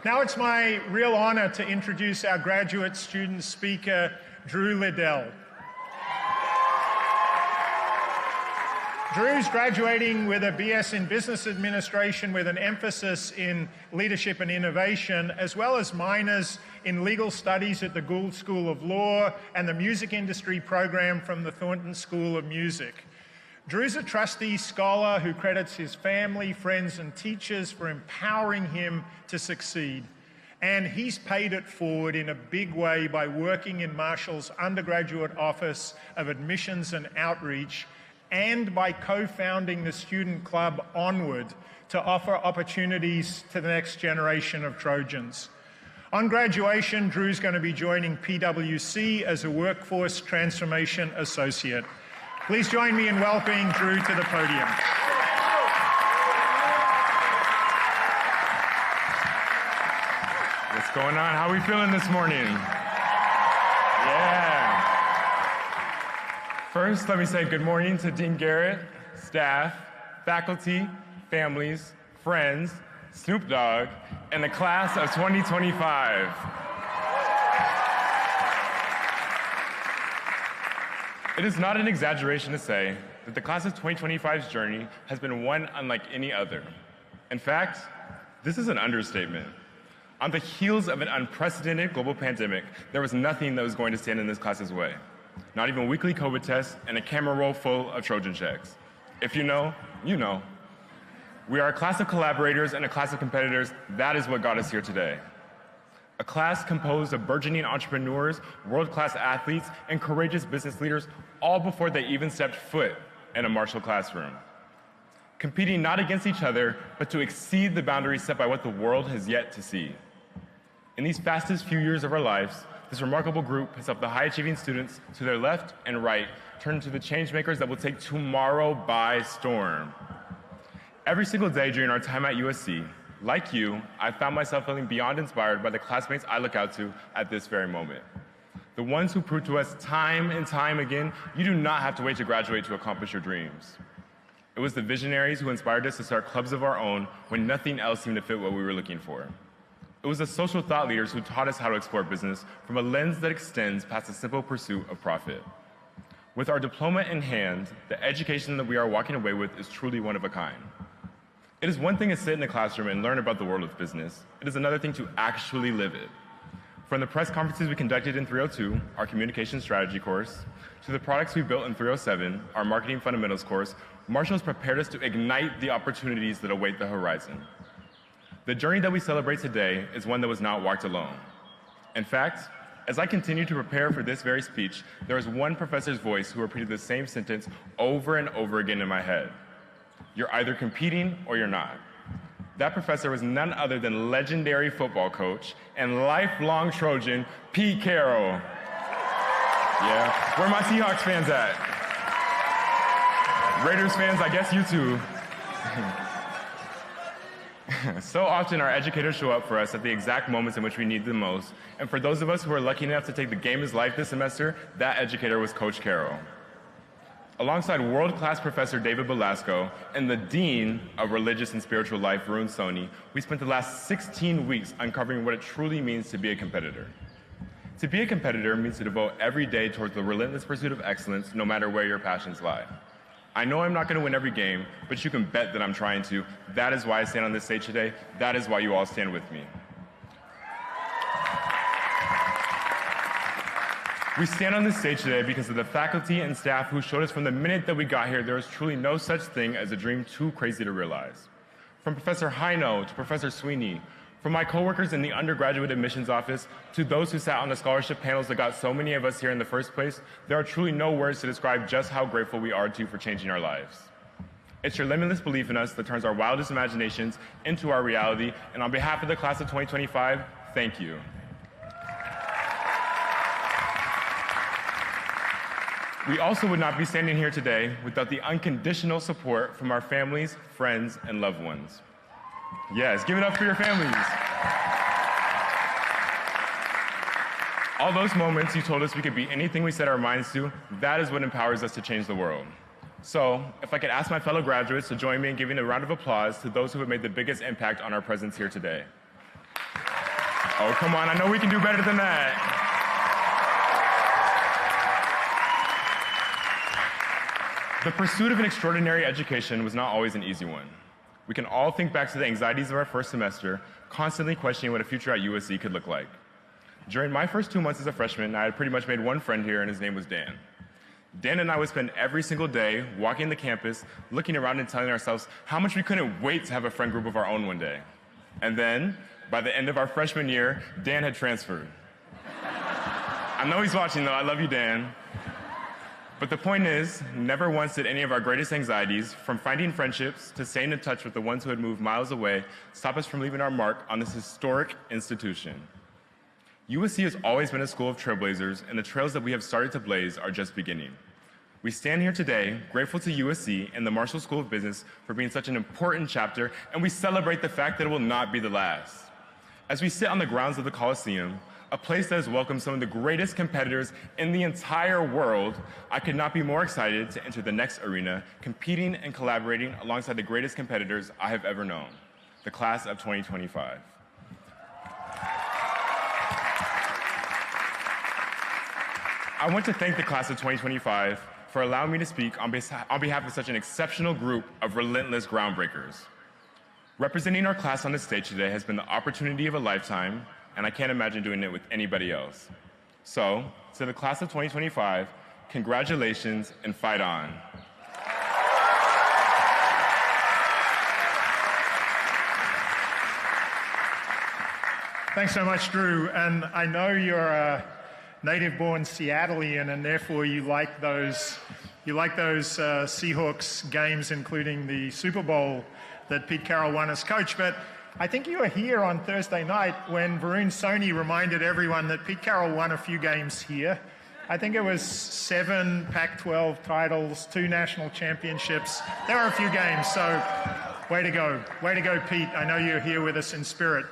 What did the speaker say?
Now it's my real honor to introduce our graduate student speaker, Drew Liddell. Drew's graduating with a BS in Business Administration with an emphasis in leadership and innovation, as well as minors in legal studies at the Gould School of Law and the music industry program from the Thornton School of Music. Drew's a trustee scholar who credits his family, friends, and teachers for empowering him to succeed. And he's paid it forward in a big way by working in Marshall's undergraduate office of admissions and outreach, and by co-founding the student club Onward to offer opportunities to the next generation of Trojans. On graduation, Drew's going to be joining PwC as a Workforce Transformation Associate. Please join me in welcoming Drew to the podium. What's going on? How are we feeling this morning? Yeah. First, let me say good morning to Dean Garrett, staff, faculty, families, friends, Snoop Dogg, and the class of 2025. It is not an exaggeration to say that the class of 2025's journey has been one unlike any other. In fact, this is an understatement. On the heels of an unprecedented global pandemic, there was nothing that was going to stand in this class's way. Not even weekly COVID tests and a camera roll full of Trojan checks. If you know, you know. We are a class of collaborators and a class of competitors. That is what got us here today. A class composed of burgeoning entrepreneurs, world-class athletes, and courageous business leaders, all before they even stepped foot in a Marshall classroom. Competing not against each other, but to exceed the boundaries set by what the world has yet to see. In these fastest few years of our lives, this remarkable group has helped the high-achieving students to their left and right turn into the change makers that will take tomorrow by storm. Every single day during our time at USC, like you, I found myself feeling beyond inspired by the classmates I look out to at this very moment. The ones who prove to us time and time again, you do not have to wait to graduate to accomplish your dreams. It was the visionaries who inspired us to start clubs of our own when nothing else seemed to fit what we were looking for. It was the social thought leaders who taught us how to explore business from a lens that extends past the simple pursuit of profit. With our diploma in hand, the education that we are walking away with is truly one of a kind. It is one thing to sit in the classroom and learn about the world of business. It is another thing to actually live it. From the press conferences we conducted in 302, our communication strategy course, to the products we built in 307, our marketing fundamentals course, Marshall has prepared us to ignite the opportunities that await the horizon. The journey that we celebrate today is one that was not walked alone. In fact, as I continue to prepare for this very speech, there was one professor's voice who repeated the same sentence over and over again in my head. You're either competing or you're not. That professor was none other than legendary football coach and lifelong Trojan, Pete Carroll. Yeah, where are my Seahawks fans at? Raiders fans, I guess you too. So often our educators show up for us at the exact moments in which we need them most, and for those of us who are lucky enough to take the game is life this semester, that educator was Coach Carroll. Alongside world-class Professor David Belasco and the Dean of Religious and Spiritual Life, Varun Soni, we spent the last 16 weeks uncovering what it truly means to be a competitor. To be a competitor means to devote every day towards the relentless pursuit of excellence, no matter where your passions lie. I know I'm not going to win every game, but you can bet that I'm trying to. That is why I stand on this stage today. That is why you all stand with me. We stand on this stage today because of the faculty and staff who showed us from the minute that we got here there is truly no such thing as a dream too crazy to realize. From Professor Hino to Professor Sweeney, from my coworkers in the undergraduate admissions office to those who sat on the scholarship panels that got so many of us here in the first place, there are truly no words to describe just how grateful we are to you for changing our lives. It's your limitless belief in us that turns our wildest imaginations into our reality, and on behalf of the class of 2025, thank you. We also would not be standing here today without the unconditional support from our families, friends, and loved ones. Yes, give it up for your families. All those moments you told us we could be anything we set our minds to, that is what empowers us to change the world. So, if I could ask my fellow graduates to join me in giving a round of applause to those who have made the biggest impact on our presence here today. Oh, come on, I know we can do better than that. The pursuit of an extraordinary education was not always an easy one. We can all think back to the anxieties of our first semester, constantly questioning what a future at USC could look like. During my first 2 months as a freshman, I had pretty much made one friend here, and his name was Dan. Dan and I would spend every single day walking the campus, looking around and telling ourselves how much we couldn't wait to have a friend group of our own one day. And then, by the end of our freshman year, Dan had transferred. I know he's watching though, I love you, Dan. But the point is, never once did any of our greatest anxieties, from finding friendships to staying in touch with the ones who had moved miles away, stop us from leaving our mark on this historic institution. USC has always been a school of trailblazers, and the trails that we have started to blaze are just beginning. We stand here today, grateful to USC and the Marshall School of Business for being such an important chapter, and we celebrate the fact that it will not be the last. As we sit on the grounds of the Coliseum, a place that has welcomed some of the greatest competitors in the entire world, I could not be more excited to enter the next arena, competing and collaborating alongside the greatest competitors I have ever known, the class of 2025. I want to thank the class of 2025 for allowing me to speak on behalf of such an exceptional group of relentless groundbreakers. Representing our class on the stage today has been the opportunity of a lifetime, and I can't imagine doing it with anybody else. So, to the class of 2025, congratulations and fight on. Thanks so much, Drew. And I know you're a native-born Seattlean, and therefore you like those Seahawks games, including the Super Bowl that Pete Carroll won as coach. But I think you were here on Thursday night when Varun Soni reminded everyone that Pete Carroll won a few games here. I think it was 7 Pac-12 titles, 2 national championships. There were a few games, so way to go, Pete. I know you're here with us in spirit.